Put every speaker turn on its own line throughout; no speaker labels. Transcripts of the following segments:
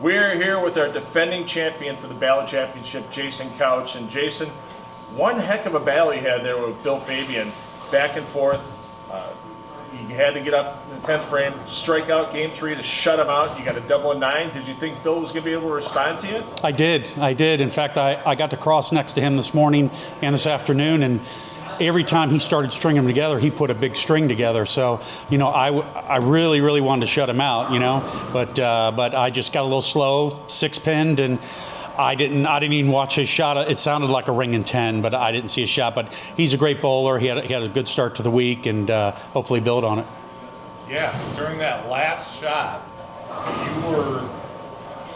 We're here with our defending champion for the Ballard Championship, Jason Couch. And Jason, one heck of a battle you had there with Bill Fabian, back and forth. You had to get up in the 10th frame, strike out game 3 to shut him out. You got a double and 9. Did you think Bill was going to be able to respond to you?
I did. In fact, I got to cross next to him this morning and this afternoon, and every time he started stringing them together, he put a big string together. So, I really wanted to shut him out, but I just got a little slow, 6-pinned, and I didn't even watch his shot. It sounded like a ring and 10, but I didn't see his shot. But he's a great bowler. He had a good start to the week, and hopefully build on it.
Yeah, during that last shot, you were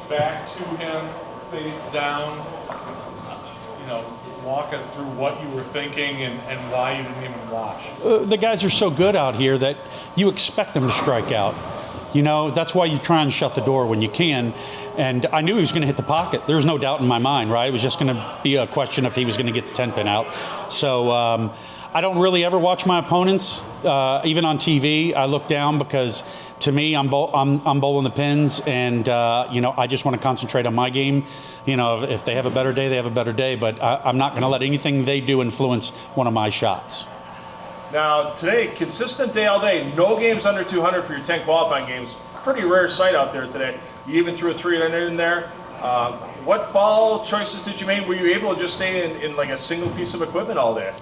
back to him, face down. Walk us through what you were thinking and why you didn't even watch.
The guys are so good out here that you expect them to strike out. That's why you try and shut the door when you can. And I knew he was going to hit the pocket. There was no doubt in my mind, right? It was just going to be a question if he was going to get the 10-pin out. So I don't really ever watch my opponents, even on TV. I look down because, to me, I'm bowling the pins, and I just want to concentrate on my game. If they have a better day, they have a better day. But I'm not going to let anything they do influence one of my shots.
Now, today, consistent day all day. No games under 200 for your 10 qualifying games. Pretty rare sight out there today. You even threw a 300 in there. What ball choices did you make? Were you able to just stay in like a single piece of equipment all day?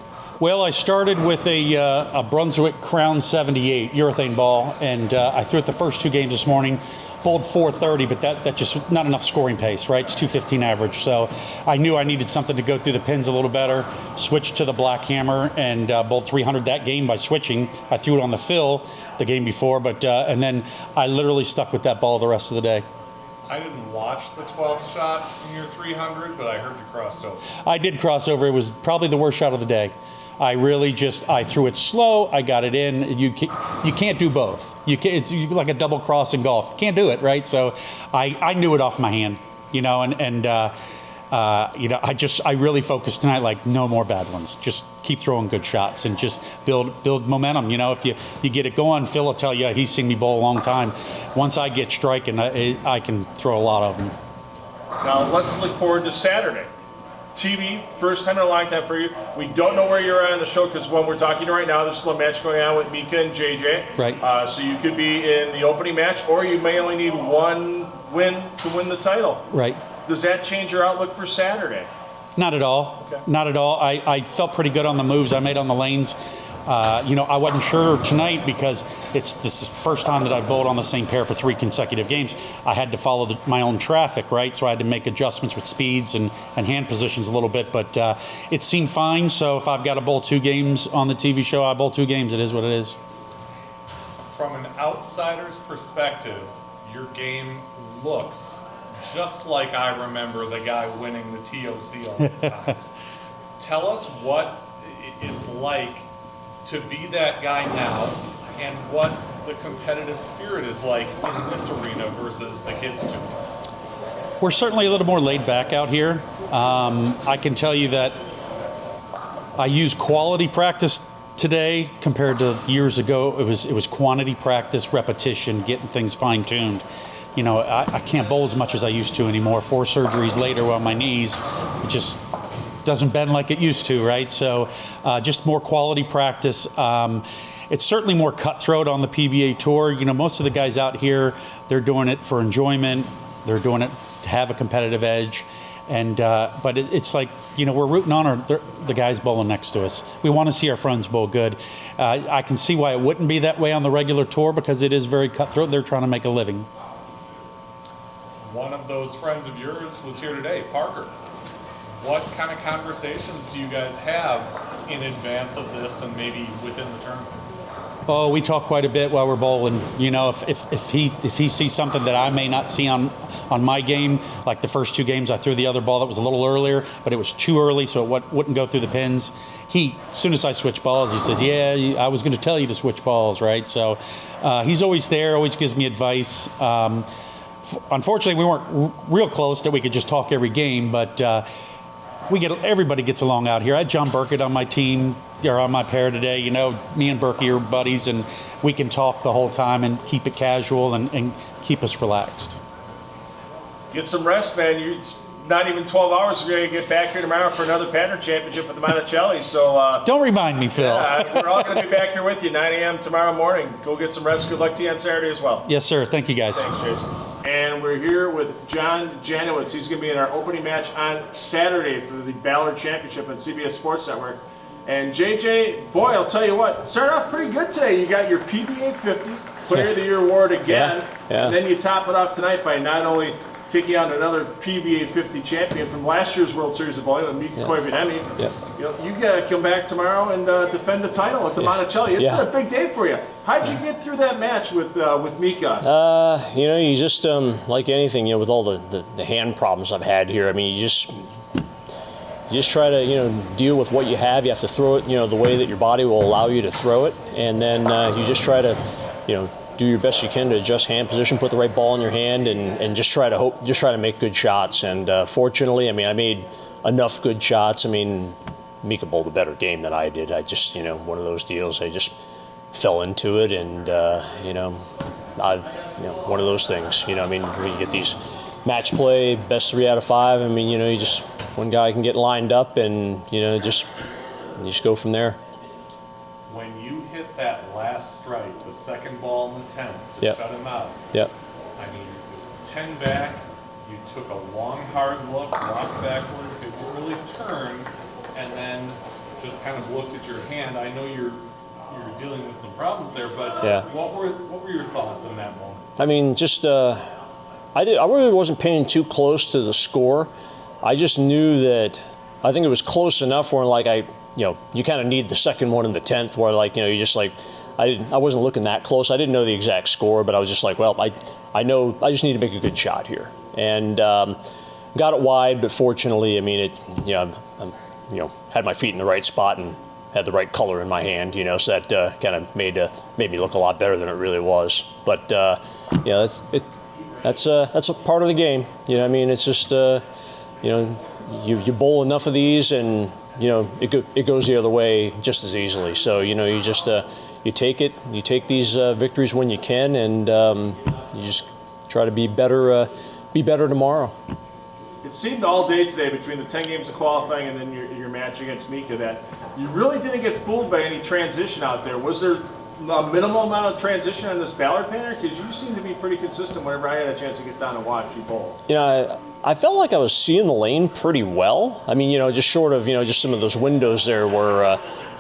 Well, I started with a Brunswick Crown 78 urethane ball, and I threw it the first 2 games this morning. Bowled 430, but that just not enough scoring pace, right? It's 215 average. So I knew I needed something to go through the pins a little better. Switched to the black hammer and bowled 300 that game by switching. I threw it on the fill the game before, and then I literally stuck with that ball the rest of the day.
I didn't watch the 12th shot in your 300, but I heard you crossed over.
I did cross over. It was probably the worst shot of the day. I threw it slow. I got it in. You can't do both. It's like a double cross in golf. You can't do it, right? So I knew it off my hand, I really focused tonight, like no more bad ones. Just keep throwing good shots and just build momentum. If you get it going, Phil will tell you, he's seen me bowl a long time. Once I get striking, I can throw a lot of them.
Now let's look forward to Saturday. TV, first time in a long time for you. We don't know where you're at on the show because when we're talking right now, there's still a match going on with Mika and JJ.
Right.
So you could be in the opening match, or you may only need one win to win the title.
Right.
Does that change your outlook for Saturday?
Not at all.
Okay.
Not at all. I felt pretty good on the moves I made on the lanes. I wasn't sure tonight because it's the first time that I've bowled on the same pair for 3 consecutive games. I had to follow my own traffic, right? So I had to make adjustments with speeds and hand positions a little bit, but it seemed fine. So if I've got to bowl 2 games on the TV show, I bowl 2 games. It is what it is.
From an outsider's perspective, your game looks just like I remember the guy winning the TOC all those times. Tell us what it's like to be that guy now, and what the competitive spirit is like in this arena versus the kids' tour.
We're certainly a little more laid back out here. I can tell you that I use quality practice today compared to years ago. It was quantity practice, repetition, getting things fine-tuned. I can't bowl as much as I used to anymore. 4 surgeries later on my knees, it just doesn't bend like it used to, right? So just more quality practice. It's certainly more cutthroat on the PBA tour. Most of the guys out here, they're doing it for enjoyment. They're doing it to have a competitive edge. But it's like, we're rooting on the guys bowling next to us. We want to see our friends bowl good. I can see why it wouldn't be that way on the regular tour because it is very cutthroat. They're trying to make a living.
One of those friends of yours was here today, Parker. What kind of conversations do you guys have in advance of this and maybe within the tournament?
Oh, we talk quite a bit while we're bowling. If he sees something that I may not see on my game, like the first 2 games, I threw the other ball that was a little earlier, but it was too early, so it wouldn't go through the pins. As soon as I switch balls, he says, "Yeah, I was going to tell you to switch balls, right?" So he's always there, always gives me advice. Unfortunately, we weren't real close that we could just talk every game, but everybody gets along out here. I had John Burkett on my team, or on my pair today. Me and Berkey are buddies, and we can talk the whole time and keep it casual and keep us relaxed.
get some rest, man. It's not even 12 hours. We're going to get back here tomorrow for another pattern championship with the Monticelli. So
Don't remind me, Phil.
we're all going to be back here with you 9 a.m. tomorrow morning. Go get some rest. Good luck to you on Saturday as well.
Yes, sir. Thank you, guys.
Thanks, Jason. And we're here with John Janawicz. He's going to be in our opening match on Saturday for the Ballard Championship on CBS Sports Network. And JJ, boy, I'll tell you what, started off pretty good today. You got your PBA50 Player of the Year award again,
Yeah.
and then you top it off tonight by not only taking out another PBA50 champion from last year's World Series of Bowling, Mika Koivuniemen. You got to come back tomorrow and defend the title at the Monticelli. It's been a big day for you. How'd you get through that match with Mika?
You just like anything, with all the hand problems I've had here. I mean, you just try to deal with what you have. You have to throw it the way that your body will allow you to throw it, and then you just try to do your best you can to adjust hand position, put the right ball in your hand, and just try to make good shots. And fortunately, I mean, I made enough good shots. I mean, Mika bowled a better game than I did. I just one of those deals. I just fell into it, and one of those things. I mean, when you get these match play best 3 out of 5. I mean, you just one guy can get lined up, and you just go from there.
When you hit that last strike, the second ball in the 10th to shut him out.
Yep.
I mean, it was 10 back. You took a long, hard look, walked backward, didn't really turn, and then just kind of looked at your hand. I know you're dealing with some problems there, but what were your thoughts in that moment?
I mean, just I really wasn't paying too close to the score. I just knew that I think it was close enough where you kind of need the second one in the 10th where you just I wasn't looking that close. I didn't know the exact score, but I was just like, well, I know I just need to make a good shot here, and got it wide. But fortunately, I mean, had my feet in the right spot and had the right color in my hand, so that kind of made me look a lot better than it really was. But that's a part of the game. I mean, it's just you bowl enough of these, and it goes the other way just as easily. So you just you take these victories when you can, and you just try to be better tomorrow.
It seemed all day today between the 10 games of qualifying and then your match against Mika that you really didn't get fooled by any transition out there. Was there a minimal amount of transition on this Ballard pattern? Because you seem to be pretty consistent whenever I had a chance to get down and watch you bowl.
I felt like I was seeing the lane pretty well. I mean, just short of, just some of those windows there where,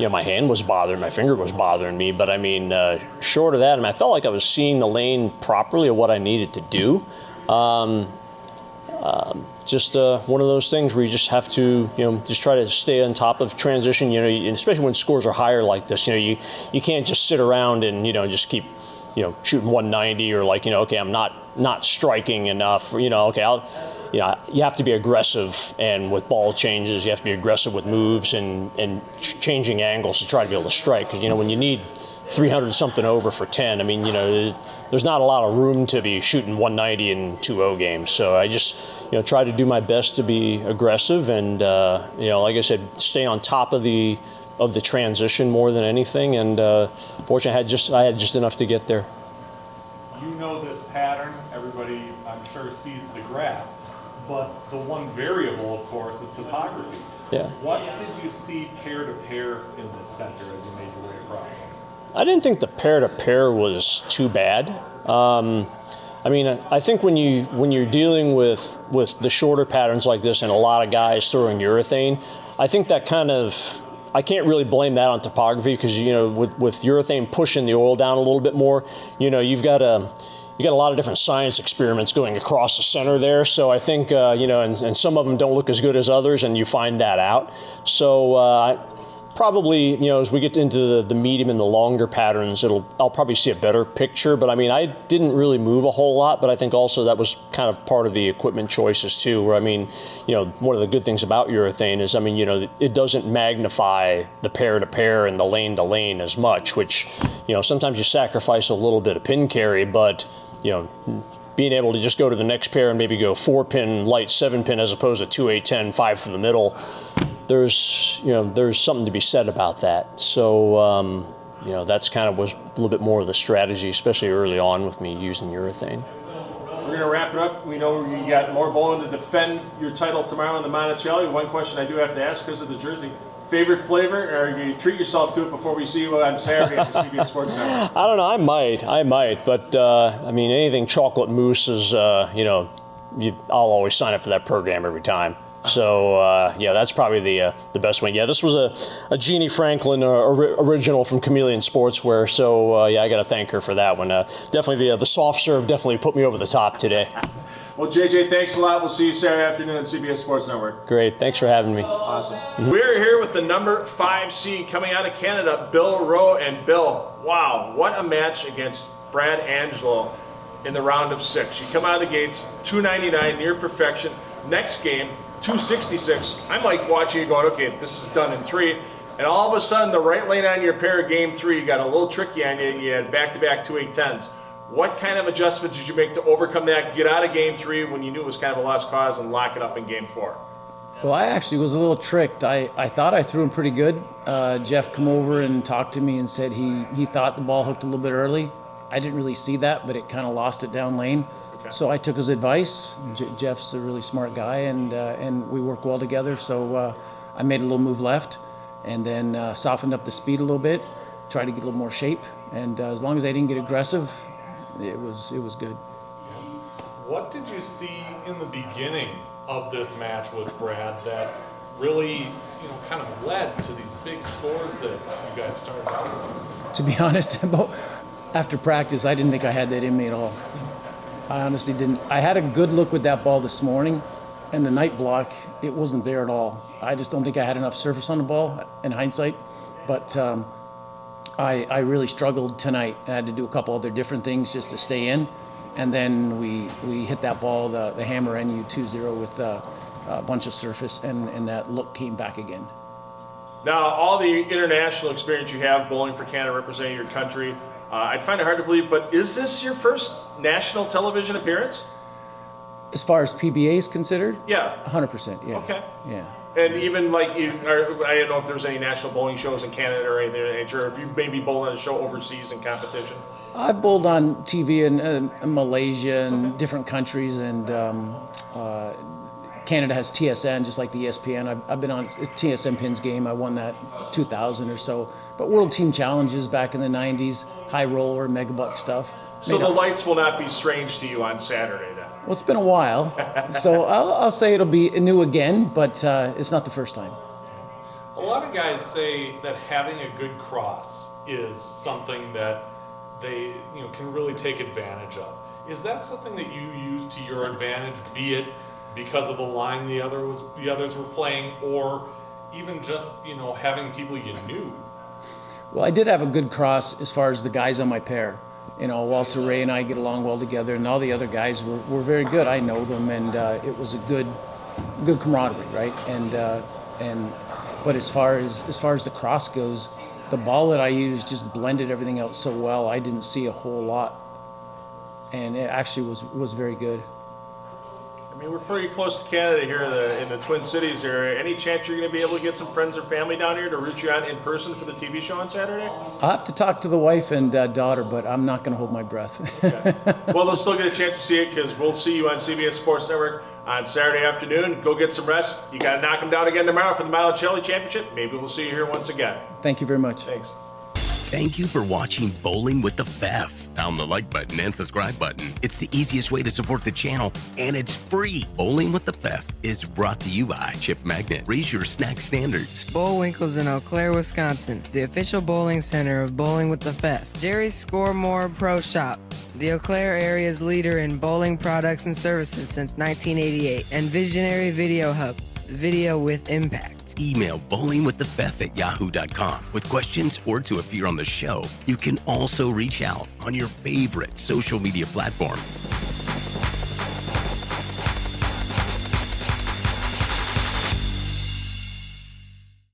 my hand was bothering, my finger was bothering me. But I mean, short of that, I mean, I felt like I was seeing the lane properly of what I needed to do. Just one of those things where you just have to, just try to stay on top of transition, especially when scores are higher like this. You can't just sit around and, just keep, shooting 190 or okay, I'm not striking enough. Okay, you have to be aggressive, and with ball changes, you have to be aggressive with moves and changing angles to try to be able to strike. Because, when you need 300 something over for 10, I mean, there's not a lot of room to be shooting 190 in 2-0 games. So I just, try to do my best to be aggressive and, like I said, stay on top of the transition more than anything. And fortunately, I had just enough to get there.
You know this pattern. Everybody, I'm sure, sees the graph. But the one variable, of course, is topography.
Yeah.
What did you see pair-to-pair in this center as you made your way across?
I didn't think the pair-to-pair was too bad. I mean, I think when you're dealing with the shorter patterns like this and a lot of guys throwing urethane, I think that I can't really blame that on topography because, with urethane pushing the oil down a little bit more, you've got a lot of different science experiments going across the center there. So I think, and some of them don't look as good as others, and you find that out. So probably, as we get into the medium and the longer patterns, I'll probably see a better picture. But I mean, I didn't really move a whole lot, but I think also that was kind of part of the equipment choices too, where I mean, one of the good things about urethane is, I mean, it doesn't magnify the pair-to-pair and the lane-to-lane as much, which, sometimes you sacrifice a little bit of pin carry, but, being able to just go to the next pair and maybe go 4-pin, light 7-pin as opposed to 2, 8, 10, 5 from the middle, there's something to be said about that. So, that's kind of was a little bit more of the strategy, especially early on with me using urethane.
we're going to wrap it up. We know you got more bowling to defend your title tomorrow in the Monticello. One question I do have to ask because of the jersey. Favorite flavor, or you treat yourself to it before we see you on Saturday at the CBS Sports Network?
I don't know. I might. But, I mean, anything chocolate mousse is, I'll always sign up for that program every time. So, that's probably the best one. Yeah, this was a Jeannie Franklin original from Chameleon Sportswear. So, I got to thank her for that one. Definitely the soft serve definitely put me over the top today.
Well, JJ, thanks a lot. We'll see you Saturday afternoon on CBS Sports Network.
Great. Thanks for having me.
Awesome. Mm-hmm. We're here with the number 5 seed coming out of Canada, Bill Rowe. And Bill, wow, what a match against Brad Angelo in the round of 6. You come out of the gates, 299, near perfection. Next game, 266. I'm like watching you going, okay, this is done in 3. And all of a sudden, the right lane on your pair, game 3, got a little tricky on you. You had back-to-back 2-8-10s. What kind of adjustments did you make to overcome that, get out of game 3 when you knew it was kind of a lost cause, and lock it up in game 4?
Well, I actually was a little tricked. I thought I threw him pretty good. Jeff come over and talked to me and said he thought the ball hooked a little bit early. I didn't really see that, but it kind of lost it down lane. Okay. So I took his advice. Jeff's a really smart guy, and we work well together. So I made a little move left, and then softened up the speed a little bit, tried to get a little more shape. And as long as I didn't get aggressive, it was good.
What did you see in the beginning of this match with Brad that really, kind of led to these big scores that you guys started out with?
To be honest, after practice, I didn't think I had that in me at all. I honestly didn't. I had a good look with that ball this morning, and the night block, it wasn't there at all. I just don't think I had enough surface on the ball in hindsight, but I really struggled tonight. I had to do a couple other different things just to stay in. And then we hit that ball, the hammer NU 2-0 with a bunch of surface, and that look came back again.
Now, all the international experience you have bowling for Canada, representing your country, I'd find it hard to believe, but is this your first national television appearance?
As far as PBA is considered?
Yeah.
100%, yeah.
Okay.
Yeah.
And even I don't know if there's any national bowling shows in Canada or anything of that nature, or if you maybe bowled on a show overseas in competition.
I bowled on TV in Malaysia and different countries, and Canada has TSN, just like the ESPN. I've been on TSN Pins game. I won that 2000 or so. But World Team Challenges back in the 90s, high roller, megabuck stuff.
So the lights will not be strange to you on Saturday then?
Well, it's been a while, so I'll say it'll be new again, but it's not the first time.
A lot of guys say that having a good cross is something that they can really take advantage of. Is that something that you use to your advantage, be it because of the line the others were playing, or even just having people you knew?
Well, I did have a good cross as far as the guys on my pair. Walter Ray and I get along well together, and all the other guys were very good. I know them, and it was a good camaraderie, right? But as far as the cross goes, the ball that I used just blended everything out so well. I didn't see a whole lot, and it actually was very good.
I mean, we're pretty close to Canada here in the Twin Cities area. Any chance you're going to be able to get some friends or family down here to root you out in person for the TV show on Saturday?
I'll have to talk to the wife and daughter, but I'm not going to hold my breath.
Okay. Well, they'll still get a chance to see it because we'll see you on CBS Sports Network on Saturday afternoon. Go get some rest. You got to knock them down again tomorrow for the Monticello Championship. Maybe we'll see you here once again.
Thank you very much.
Thanks.
Thank you for watching Bowling with the Pfeff. Pound the like button and subscribe button. It's the easiest way to support the channel, and it's free. Bowling with the Pfeff is brought to you by Chip Magnet. Raise your snack standards.
Bullwinkle's in Eau Claire, Wisconsin, the official bowling center of Bowling with the Pfeff. Jerry's Score More Pro Shop, the Eau Claire area's leader in bowling products and services since 1988, and Visionary Video Hub, video with impact.
Email bowlingwiththepfeff@yahoo.com with questions or to appear on the show. You can also reach out on your favorite social media platform